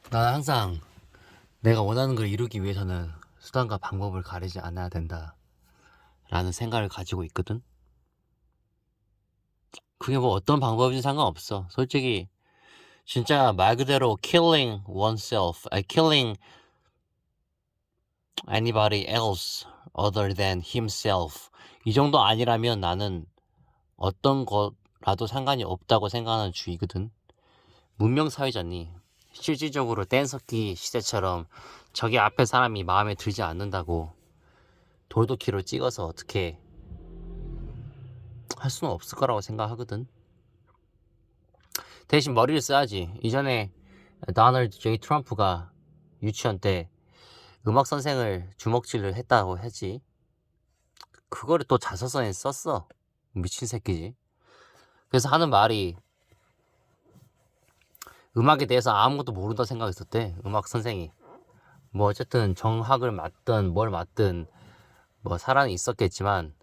나는 항상 내가 원하는 걸 이루기 위해서는 수단과 방법을 가리지 않아야 된다 라는 생각을 가지고 있거든. 그게 뭐 어떤 방법이든 상관없어. 솔직히 진짜 말 그대로 killing oneself, killing anybody else other than himself, 이 정도 아니라면 나는 어떤 거라도 상관이 없다고 생각하는 주의거든. 문명사회잖니. 실질적으로 뗀석기 시대처럼 저기 앞에 사람이 마음에 들지 않는다고 돌도키로 찍어서 어떻게 할 수는 없을 거라고 생각하거든. 대신 머리를 써야지. 이전에 도널드 제이 트럼프가 유치원 때 음악 선생을 주먹질을 했다고 했지. 그거를 또 자서전에 썼어. 미친 새끼지. 그래서 하는 말이 음악에 대해서 아무것도 모른다 생각했었대. 음악 선생이. 뭐 어쨌든 정학을 맡든 뭘 맡든 뭐 사람이 있었겠지만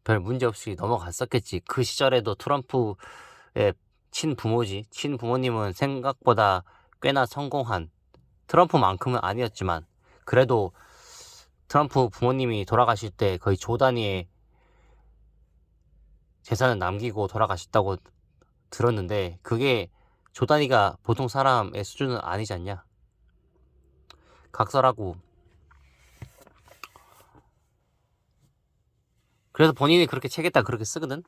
별 문제 없이 넘어갔었겠지. 그 시절에도 트럼프의 친부모지. 친부모님은 생각보다 꽤나 성공한, 트럼프만큼은 아니었지만 그래도 트럼프 부모님이 돌아가실 때 거의 조 단위의 재산을 남기고 돌아가셨다고 들었는데 그게 조 단위가 보통 사람의 수준은 아니지 않냐. 각설하고. 그래서 본인이 그렇게 책에다 그렇게 쓰거든.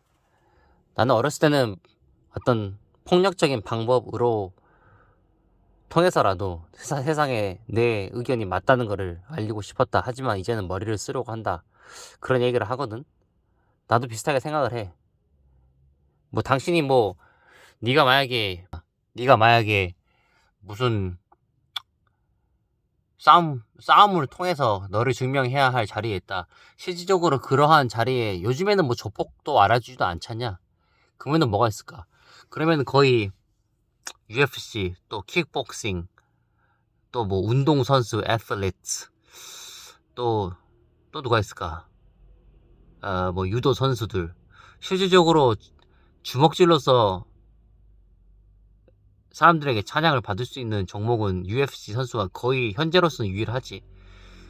나는 어렸을 때는 어떤 폭력적인 방법으로 통해서라도 세상에 내 의견이 맞다는 거를 알리고 싶었다. 하지만 이제는 머리를 쓰려고 한다. 그런 얘기를 하거든. 나도 비슷하게 생각을 해. 뭐 당신이 뭐 네가 만약에 무슨 싸움을 통해서 너를 증명해야 할 자리에 있다. 실질적으로 그러한 자리에 요즘에는 뭐 조폭도 알아주지도 않잖냐. 그러면은 뭐가 있을까? 그러면 거의 UFC, 또 킥복싱, 또 뭐 운동선수, 애슬리트, 또, 또 누가 있을까? 뭐 유도 선수들. 실질적으로 주먹질로서 사람들에게 찬양을 받을 수 있는 종목은 UFC 선수가 거의 현재로서는 유일하지.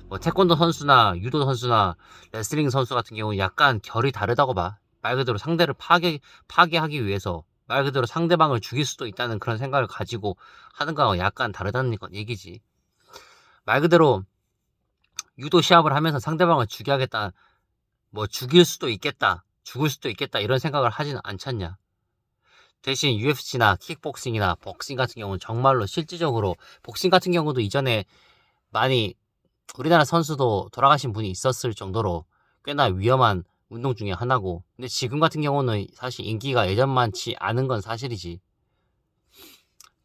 뭐 태권도 선수나 유도 선수나 레슬링 선수 같은 경우는 약간 결이 다르다고 봐. 말 그대로 상대를 파괴하기 위해서 말 그대로 상대방을 죽일 수도 있다는 그런 생각을 가지고 하는 거하고 약간 다르다는 얘기지. 말 그대로 유도 시합을 하면서 상대방을 죽여야겠다, 뭐 죽일 수도 있겠다, 죽을 수도 있겠다 이런 생각을 하진 않잖냐. 대신 UFC나 킥복싱이나 복싱 같은 경우는 정말로 실질적으로, 복싱 같은 경우도 이전에 많이 우리나라 선수도 돌아가신 분이 있었을 정도로 꽤나 위험한 운동 중에 하나고, 근데 지금 같은 경우는 사실 인기가 예전만치 않은 건 사실이지.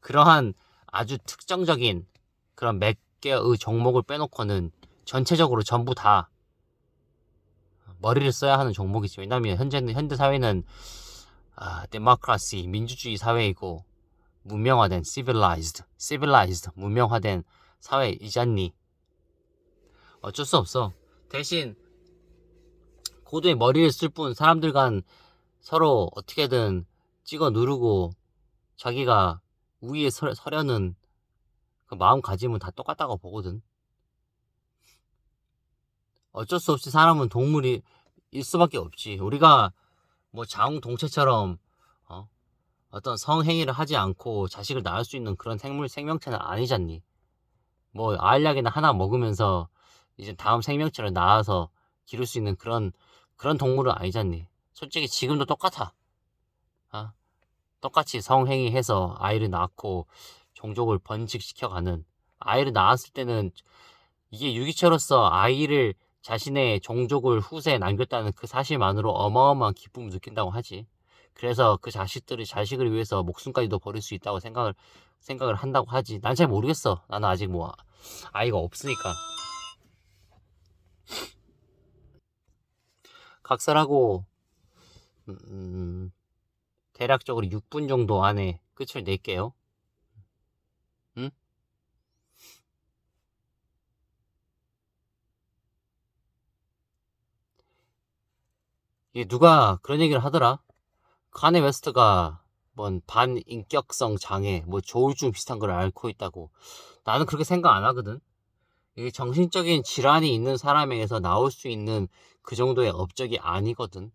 그러한 아주 특정적인 그런 몇 개의 종목을 빼놓고는 전체적으로 전부 다 머리를 써야 하는 종목이지. 왜냐하면 현대 사회는 데모크라시 민주주의 사회이고 문명화된 civilized 문명화된 사회이지 않니. 어쩔 수 없어. 대신 고도의 머리를 쓸 뿐 사람들 간 서로 어떻게든 찍어 누르고 자기가 우위에 서려는 그 마음가짐은 다 똑같다고 보거든. 어쩔 수 없이 사람은 동물이 일 수밖에 없지. 우리가 뭐 자웅동체처럼 어? 어떤 성행위를 하지 않고 자식을 낳을 수 있는 그런 생명체는 아니잖니. 뭐 알약이나 하나 먹으면서 이제 다음 생명체를 낳아서 기를 수 있는 그런 동물은 아니잖니. 솔직히 지금도 똑같아. 어? 똑같이 성행위해서 아이를 낳고 종족을 번식시켜가는, 아이를 낳았을 때는 이게 유기체로서 아이를, 자신의 종족을 후세에 남겼다는 그 사실만으로 어마어마한 기쁨을 느낀다고 하지. 그래서 그 자식을 위해서 목숨까지도 버릴 수 있다고 생각을 한다고 하지. 난 잘 모르겠어. 나는 아직 뭐 아이가 없으니까. 각설하고 음, 대략적으로 6분 정도 안에 끝을 낼게요. 응? 이게 누가 그런 얘기를 하더라. 카네 웨스트가 뭔 반인격성 장애, 뭐 조울증 비슷한 걸 앓고 있다고. 나는 그렇게 생각 안 하거든. 이게 정신적인 질환이 있는 사람에게서 나올 수 있는 그 정도의 업적이 아니거든.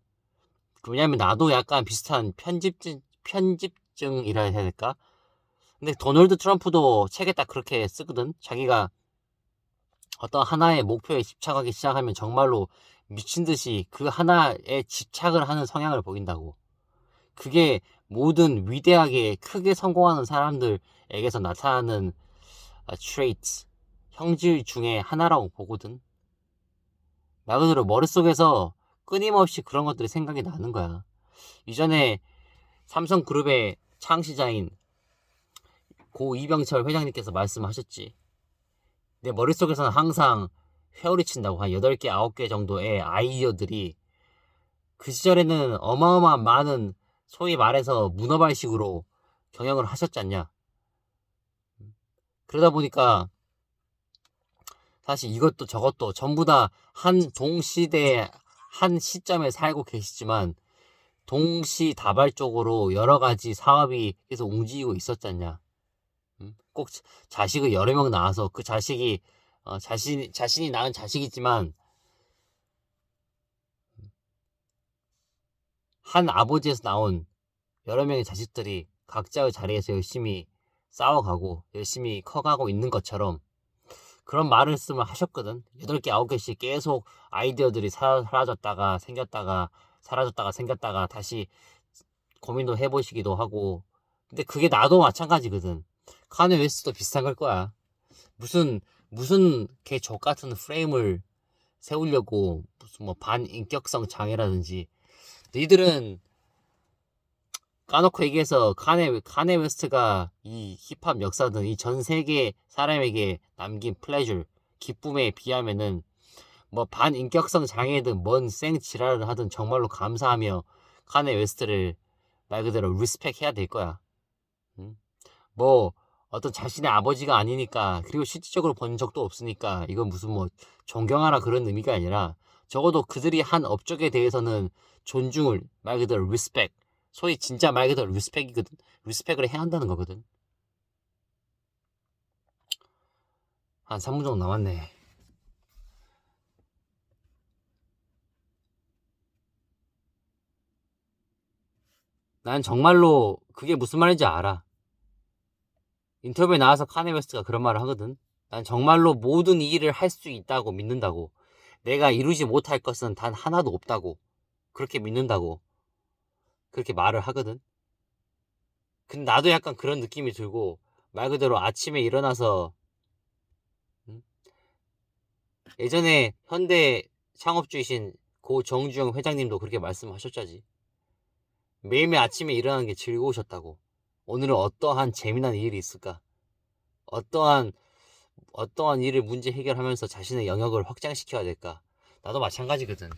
왜냐면 나도 약간 비슷한 편집증이라 해야 될까? 근데 도널드 트럼프도 책에 딱 그렇게 쓰거든. 자기가 어떤 하나의 목표에 집착하기 시작하면 정말로 미친 듯이 그 하나에 집착을 하는 성향을 보인다고. 그게 모든 위대하게 크게 성공하는 사람들에게서 나타나는 traits, 형질 중에 하나라고 보거든. 말 그대로 머릿속에서 끊임없이 그런 것들이 생각이 나는 거야. 이전에 삼성그룹의 창시자인 고 이병철 회장님께서 말씀하셨지. 내 머릿속에서는 항상 회오리 친다고. 한 8개, 9개 정도의 아이디어들이 그 시절에는 어마어마한 많은 소위 말해서 문어발식으로 경영을 하셨잖냐. 그러다 보니까 사실 이것도 저것도 전부 다 한 동시대에 한 시점에 살고 계시지만 동시다발적으로 여러 가지 사업이 계속 움직이고 있었잖냐. 꼭 자식을 여러 명 낳아서 그 자식이 자신이 낳은 자식이지만 한 아버지에서 나온 여러 명의 자식들이 각자의 자리에서 열심히 싸워가고 열심히 커가고 있는 것처럼 그런 말씀을 하셨거든. 8개, 9개씩 계속 아이디어들이 사라졌다가 생겼다가 사라졌다가 생겼다가 다시 고민도 해보시기도 하고. 근데 그게 나도 마찬가지거든. 카네 웨스트도 비슷한 걸 거야. 무슨 개 족같은 프레임을 세우려고 무슨 뭐 반인격성 장애라든지. 너희들은 까놓고 얘기해서 카네 웨스트가 이 힙합 역사든 이 전 세계 사람에게 남긴 플레저, 기쁨에 비하면은 뭐 반인격성 장애든 뭔 생지랄을 하든 정말로 감사하며 카네 웨스트를 말 그대로 리스펙 해야 될 거야. 응? 뭐 어떤 자신의 아버지가 아니니까, 그리고 실질적으로 본 적도 없으니까 이건 무슨 뭐 존경하라 그런 의미가 아니라 적어도 그들이 한 업적에 대해서는 존중을, 말 그대로 리스펙, 소위 진짜 말 그대로 리스펙이거든. 리스펙을 해야 한다는 거거든. 한 3분 정도 남았네. 난 정말로 그게 무슨 말인지 알아. 인터뷰에 나와서 카네 웨스트가 그런 말을 하거든. 난 정말로 모든 일을 할 수 있다고 믿는다고. 내가 이루지 못할 것은 단 하나도 없다고. 그렇게 믿는다고. 그렇게 말을 하거든. 근데 나도 약간 그런 느낌이 들고, 말 그대로 아침에 일어나서 예전에 현대 창업주이신 고 정주영 회장님도 그렇게 말씀하셨자지. 매일매일 아침에 일어나는 게 즐거우셨다고. 오늘은 어떠한 재미난 일이 있을까? 어떠한 일을 문제 해결하면서 자신의 영역을 확장시켜야 될까? 나도 마찬가지거든.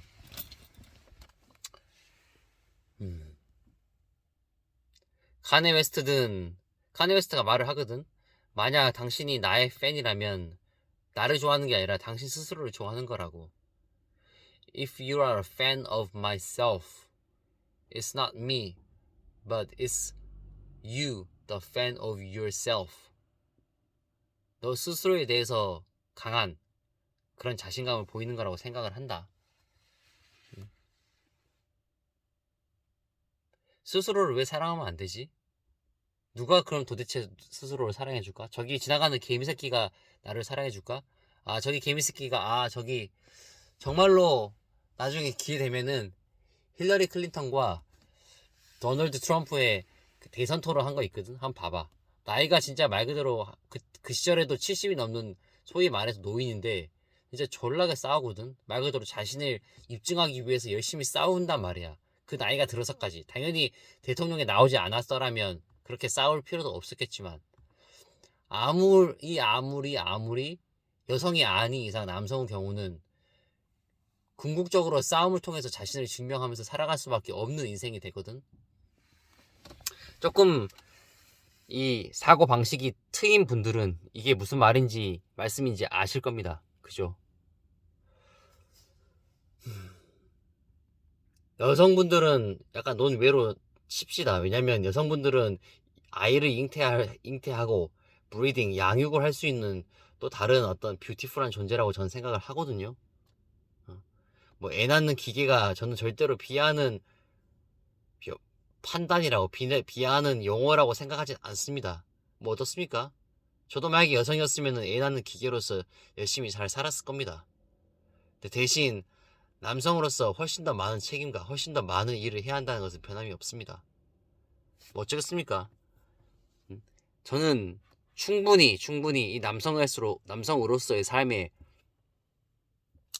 음. 카네 웨스트가 말을 하거든. 만약 당신이 나의 팬이라면 나를 좋아하는 게 아니라 당신 스스로를 좋아하는 거라고. If you are a fan of myself, it's not me, but it's you, the fan of yourself. 너 스스로에 대해서 강한 그런 자신감을 보이는 거라고 생각을 한다. 스스로를 왜 사랑하면 안 되지? 누가 그럼 도대체 스스로를 사랑해줄까? 저기 지나가는 개미새끼가 나를 사랑해줄까? 아, 저기 개미새끼가, 저기 정말로 나중에 기회 되면은 힐러리 클린턴과 도널드 트럼프의 그 대선 토론 한 거 있거든? 한번 봐봐. 나이가 진짜 말 그대로 그 시절에도 70이 넘는 소위 말해서 노인인데 진짜 졸라게 싸우거든? 말 그대로 자신을 입증하기 위해서 열심히 싸운단 말이야. 그 나이가 들어서까지. 당연히 대통령에 나오지 않았더라면 그렇게 싸울 필요도 없었겠지만 아무리 여성이 아닌 이상 남성의 경우는 궁극적으로 싸움을 통해서 자신을 증명하면서 살아갈 수밖에 없는 인생이 되거든. 조금 이 사고 방식이 트인 분들은 이게 무슨 말씀인지 아실 겁니다. 그죠? 여성분들은 약간 논외로 칩시다. 왜냐면 여성분들은 아이를 잉태하고 브리딩, 양육을 할 수 있는 또 다른 어떤 뷰티풀한 존재라고 저는 생각을 하거든요. 뭐 애 낳는 기계가 저는 절대로 비하하는 판단이라고 비하하는 용어라고 생각하지 않습니다. 뭐 어떻습니까? 저도 만약에 여성이었으면 애 낳는 기계로서 열심히 잘 살았을 겁니다. 근데 대신 남성으로서 훨씬 더 많은 책임과 훨씬 더 많은 일을 해야 한다는 것은 변함이 없습니다. 뭐 어쩌겠습니까? 저는 충분히 이 남성으로서의 삶에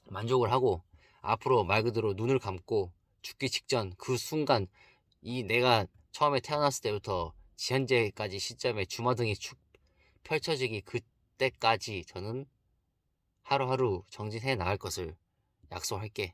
만족을 하고 앞으로 말 그대로 눈을 감고 죽기 직전 그 순간 이 내가 처음에 태어났을 때부터 현재까지 시점에 주마등이 축 펼쳐지기 그때까지 저는 하루하루 정진해 나갈 것을 약속할게.